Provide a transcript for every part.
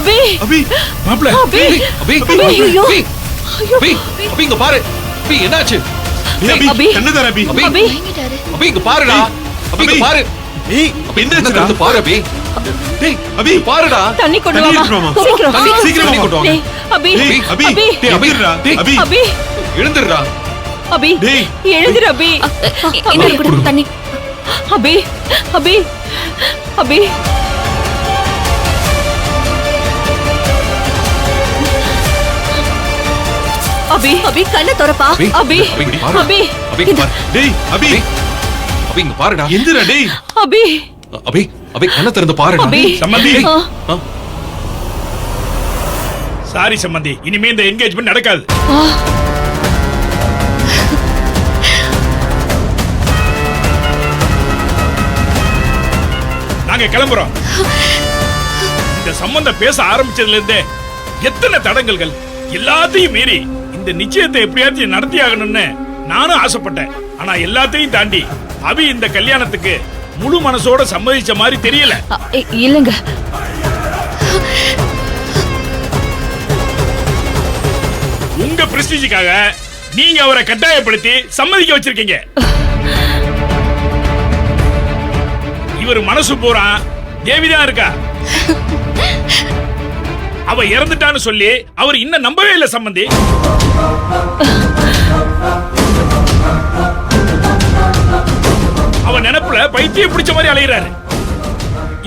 அபி அபி மாப்ள அபி அபி ஐயோ அபி அபி இங்க பாரு அபி என்னாச்சு அபி அபி. கண்ணதார அபி அபி அபி அபி இங்க பாருடா அபி இங்க பாரு ஏய் அபி என்னாச்சுடா வந்து பாரு அபி டேய் அபி பாருடா தண்ணி கொண்டு தண்ணி வாமா எடுத்துட்டு வாமா. சீக்கிரம் தண்ணி சீக்கிரம் தண்ணி கொண்டு வாங்க டேய் அபி டேய் அபி அபி டேய் அபி. அபிடா டேய். அபி அபி எழுந்துடுடா அபி டேய். எழுந்திரு அபி என்ன குடு தண்ணி. அபி அபி அபி அபி அபி கண்ண திறப்பா. அபி அபி இங்க பாரு அபி அபி இங்க பாரு டேய் அபி அபி அபி இங்க பாருடா எந்திரா டேய் அபி அபி அபி கண்ணை திறந்து பாருடா அபி சம்மந்தி ஆ, ஆ, சாரி சம்மந்தி, இனிமே இந்த என்கேஜ்மெண்ட் நடக்காது. ஆ. நாங்க கிளம்புறோம். இந்த சம்பந்தம் பேச ஆரம்பிச்சதுல இருந்தே எத்தனை தடங்கல்கள், எல்லாத்தையும் மீறி இந்த நிச்சயத்தை எப்படியாச்சும் நடத்தி ஆகணும்னு நானும் ஆசைப்பட்டேன். ஆனா எல்லாத்தையும் தாண்டி அபி இந்த கல்யாணத்துக்கு முழு மனசோட சம்மதிச்ச மாதிரி தெரியல. இல்லங்க உங்க பிரஸ்டீஜுக்காக நீங்க அவரை கட்டாயப்படுத்தி சம்மதிக்க வச்சிருக்கீங்க. இவர் மனசு பூரா தேவிதான் இருக்கா. அவ இறந்துட்டான்னு சொல்லி அவர் இன்னும் நம்பவே இல்லை சம்பந்தி. அவ நினைப்புல பைத்தியம் பிடிச்ச மாதிரி அலைகிறாரு.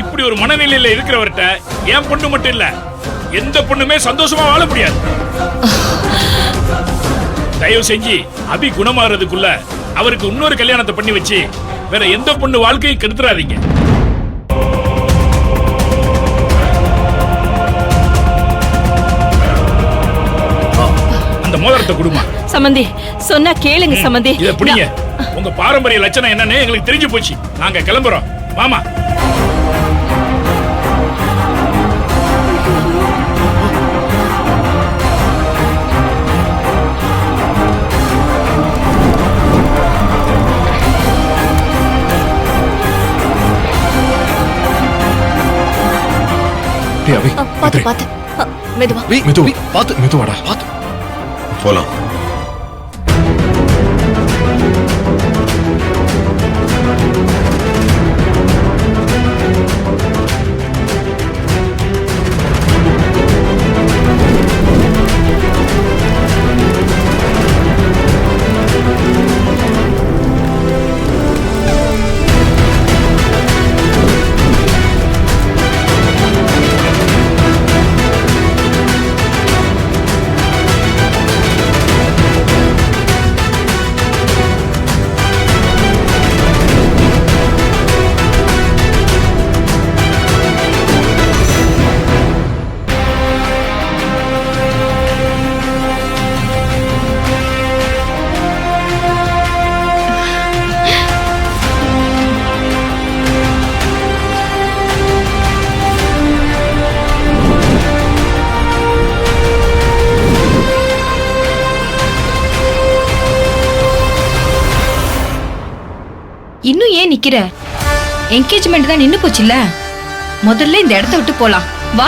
இப்படி ஒரு மனநிலையில இருக்கிறவர்கிட்ட என் பொண்ணு மட்டும் இல்ல, எந்த பொண்ணுமே சந்தோஷமா வாழ முடியாது. தயவு செஞ்சு அபி குணமாறதுக்குள்ள அவருக்கு இன்னொரு கல்யாணத்தை பண்ணி வச்சு வேற எந்த பொண்ணு வாழ்க்கையும் கெடுத்துறாதீங்க. அந்த மோதிரத்தை கொடுமா. சம்பந்தி சொன்னா கேளுங்க சம்பந்தி இத புடிங்க. உங்க பாரம்பரிய லட்சணம் என்னன்னு எங்களுக்கு தெரிஞ்சு போச்சு. நாங்க கிளம்புறோம். மாமா டேய் அபி பாத்து பாத்து. மெதுவா. அபி மெதுவா பாத்து மெதுவாடா பாத்து போலாம் இன்னும் ஏன் நிக்கிற? என்கேஜ்மெண்ட் தான் நின்னு போச்சுல்ல. முதல்ல இந்த இடத்த விட்டு போலாம். வா.